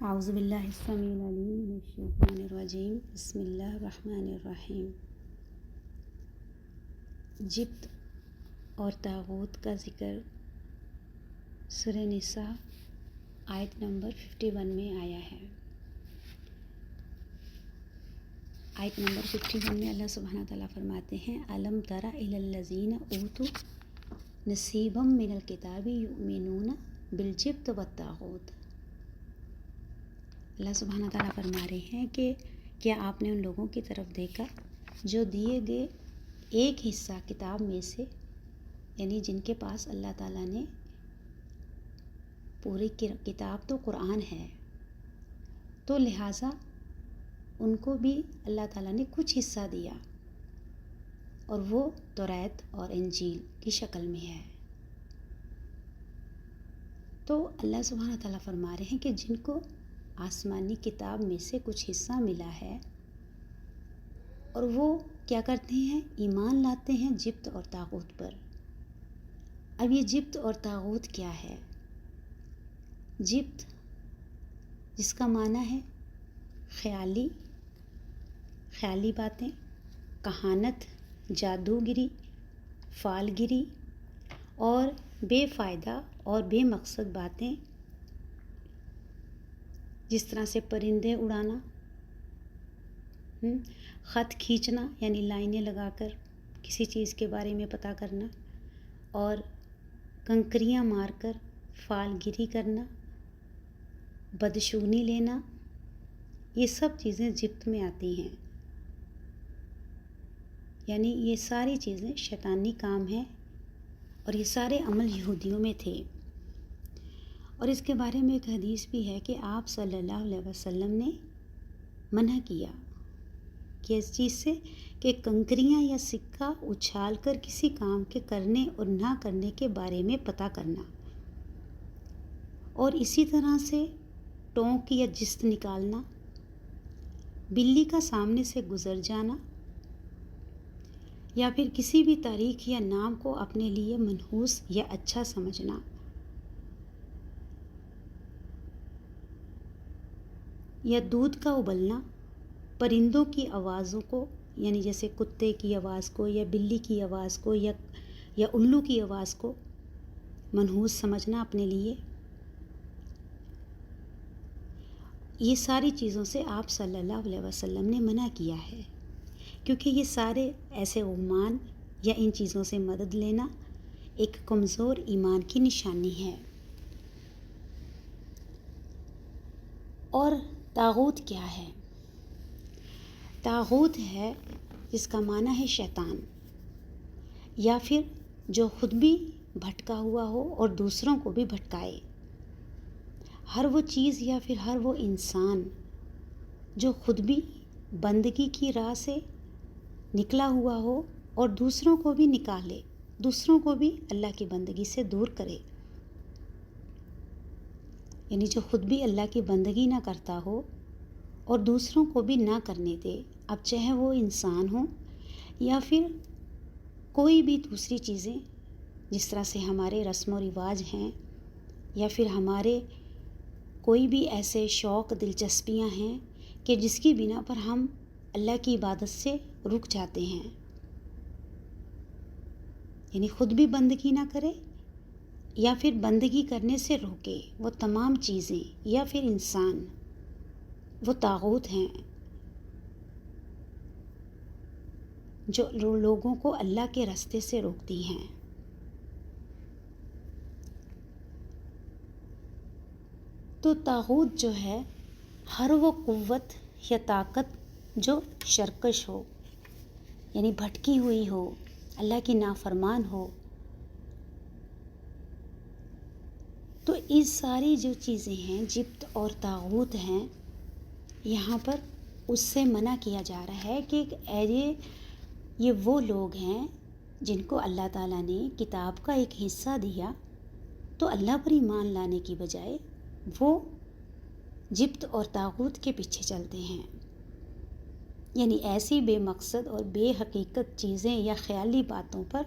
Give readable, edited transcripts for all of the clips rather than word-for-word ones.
اعوذ باللہ السمیع العلیم من الشیطان الرجیم بسم اللہ الرحمن الرحیم۔ جبت اور طاغوت کا ذکر سورہ نساء آیت نمبر 51 میں آیا ہے۔ آیت نمبر 51 میں اللہ سبحانہ تعالیٰ فرماتے ہیں الم تر الی الذین اوتوا نصیبا من الکتاب یؤمنون بالجبت والطاغوت۔ اللہ سبحانہ تعالیٰ فرما رہے ہیں کہ کیا آپ نے ان لوگوں کی طرف دیکھا جو دیے گئے ایک حصہ کتاب میں سے، یعنی جن کے پاس اللہ تعالیٰ نے پوری کتاب تو قرآن ہے، تو لہٰذا ان کو بھی اللہ تعالیٰ نے کچھ حصہ دیا، اور وہ توریت اور انجیل کی شکل میں ہے۔ تو اللہ سبحانہ تعالیٰ فرما رہے ہیں کہ جن کو آسمانی کتاب میں سے کچھ حصہ ملا ہے، اور وہ کیا کرتے ہیں، ایمان لاتے ہیں جبت اور طاغوت پر۔ اب یہ جبت اور طاغوت کیا ہے؟ جبت جس کا معنی ہے خیالی باتیں، کہانت، جادوگری، فالگری اور بے فائدہ اور بے مقصد باتیں، جس طرح سے پرندے اڑانا، خط کھینچنا یعنی لائنیں لگا کر کسی چیز کے بارے میں پتہ کرنا، اور کنکریاں مار کر فالگری کرنا، بدشگونی لینا، یہ سب چیزیں جبت میں آتی ہیں۔ یعنی یہ ساری چیزیں شیطانی کام ہیں، اور یہ سارے عمل یہودیوں میں تھے۔ اور اس کے بارے میں ایک حدیث بھی ہے کہ آپ صلی اللہ علیہ وسلم نے منع کیا کہ اس چیز سے کہ کنکریاں یا سکہ اچھال کر کسی کام کے کرنے اور نہ کرنے کے بارے میں پتہ کرنا، اور اسی طرح سے ٹونک یا جست نکالنا، بلی کا سامنے سے گزر جانا، یا پھر کسی بھی تاریخ یا نام کو اپنے لیے منحوس یا اچھا سمجھنا، یا دودھ کا ابلنا، پرندوں کی آوازوں کو یعنی جیسے کتے کی آواز کو یا بلی کی آواز کو یا الو کی آواز کو منحوس سمجھنا اپنے لیے، یہ ساری چیزوں سے آپ صلی اللہ علیہ وسلم نے منع کیا ہے، کیونکہ یہ سارے ایسے گمان یا ان چیزوں سے مدد لینا ایک کمزور ایمان کی نشانی ہے۔ اور طاغوت کیا ہے؟ طاغوت ہے جس کا معنی ہے شیطان، یا پھر جو خود بھی بھٹکا ہوا ہو اور دوسروں کو بھی بھٹکائے۔ ہر وہ چیز یا پھر ہر وہ انسان جو خود بھی بندگی کی راہ سے نکلا ہوا ہو اور دوسروں کو بھی نکالے، دوسروں کو بھی اللہ کی بندگی سے دور کرے، یعنی جو خود بھی اللہ کی بندگی نہ کرتا ہو اور دوسروں کو بھی نہ کرنے دے، اب چاہے وہ انسان ہو یا پھر کوئی بھی دوسری چیزیں، جس طرح سے ہمارے رسم و رواج ہیں، یا پھر ہمارے کوئی بھی ایسے شوق دلچسپیاں ہیں کہ جس کی بنا پر ہم اللہ کی عبادت سے رک جاتے ہیں، یعنی خود بھی بندگی نہ کرے یا پھر بندگی کرنے سے روکے، وہ تمام چیزیں یا پھر انسان وہ طاغوت ہیں جو لوگوں کو اللہ کے راستے سے روکتی ہیں۔ تو طاغوت جو ہے ہر وہ قوت یا طاقت جو سرکش ہو، یعنی بھٹکی ہوئی ہو، اللہ کی نافرمان ہو، تو اس ساری جو چیزیں ہیں جبت اور طاغوت ہیں، یہاں پر اس سے منع کیا جا رہا ہے کہ یہ وہ لوگ ہیں جن کو اللہ تعالیٰ نے کتاب کا ایک حصہ دیا، تو اللہ پر ایمان لانے کی بجائے وہ جبت اور طاغوت کے پیچھے چلتے ہیں، یعنی ایسی بے مقصد اور بے حقیقت چیزیں یا خیالی باتوں پر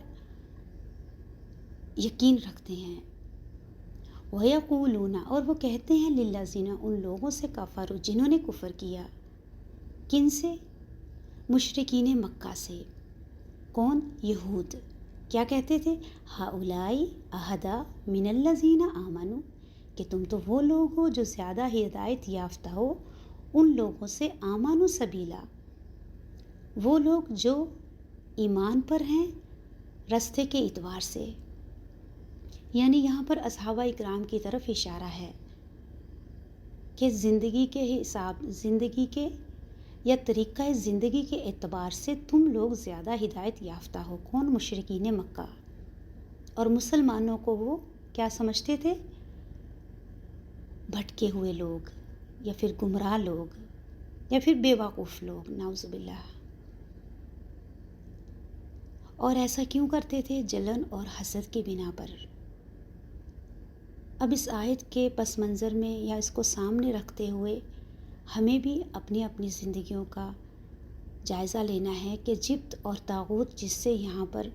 یقین رکھتے ہیں۔ وَيَقُولُونَ اور وہ کہتے ہیں لِلَّذِينَ ان لوگوں سے کفروا جنہوں نے کفر کیا. کن سے؟ مشرکین مکہ سے. کون؟ یہود. کیا کہتے تھے؟ ہؤلاء اہدیٰ من الذین آمنوا کہ تم تو وہ لوگ ہو جو زیادہ ہدایت یافتہ ہو ان لوگوں سے. آمنوا سبیلا وہ لوگ جو ایمان پر ہیں رستے کے اعتبار سے. یعنی یہاں پر اصحابہ اکرام کی طرف اشارہ ہے کہ زندگی کے حساب زندگی کے یا طریقہ زندگی کے اعتبار سے تم لوگ زیادہ ہدایت یافتہ ہو. کون؟ مشرکین مکہ. اور مسلمانوں کو وہ کیا سمجھتے تھے؟ بھٹکے ہوئے لوگ یا پھر گمراہ لوگ یا پھر بے وقوف لوگ، نعوذ باللہ. اور ایسا کیوں کرتے تھے؟ جلن اور حسد کی بنا پر. اب اس آیت کے پس منظر میں یا اس کو سامنے رکھتے ہوئے ہمیں بھی اپنی اپنی زندگیوں کا جائزہ لینا ہے کہ جبت اور طاغوت جس سے یہاں پر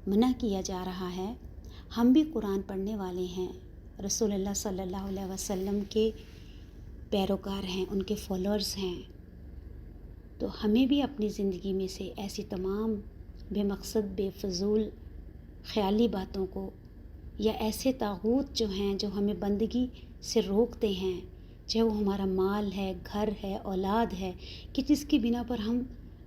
منع کیا جا رہا ہے، ہم بھی قرآن پڑھنے والے ہیں، رسول اللہ صلی اللہ علیہ وسلم کے پیروکار ہیں، ان کے فالوورز ہیں، تو ہمیں بھی اپنی زندگی میں سے ایسی تمام بے مقصد بے فضول خیالی باتوں کو یا ایسے طاغوت جو ہیں جو ہمیں بندگی سے روکتے ہیں، چاہے وہ ہمارا مال ہے، گھر ہے، اولاد ہے، کہ جس کی بنا پر ہم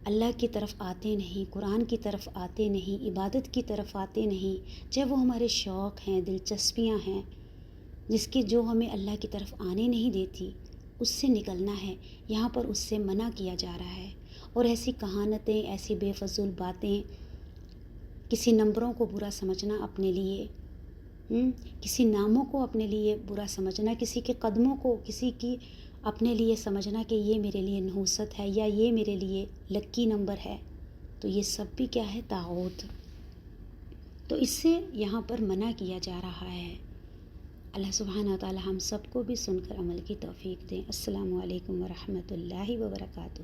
اللہ کی طرف آتے نہیں، قرآن کی طرف آتے نہیں، عبادت کی طرف آتے نہیں، چاہے وہ ہمارے شوق ہیں، دلچسپیاں ہیں، جس کی جو ہمیں اللہ کی طرف آنے نہیں دیتی، اس سے نکلنا ہے. یہاں پر اس سے منع کیا جا رہا ہے. اور ایسی کہانتیں، ایسی بے فضول باتیں، کسی نمبروں کو برا سمجھنا اپنے لیے، کسی ناموں کو اپنے لیے برا سمجھنا، کسی کے قدموں کو کسی کی اپنے لیے سمجھنا کہ یہ میرے لیے نحوست ہے یا یہ میرے لیے لکی نمبر ہے، تو یہ سب بھی کیا ہے؟ طاغوت. تو اس سے یہاں پر منع کیا جا رہا ہے. اللہ سبحانہ وتعالی ہم سب کو بھی سن کر عمل کی توفیق دیں. السلام علیکم ورحمۃ اللہ وبرکاتہ.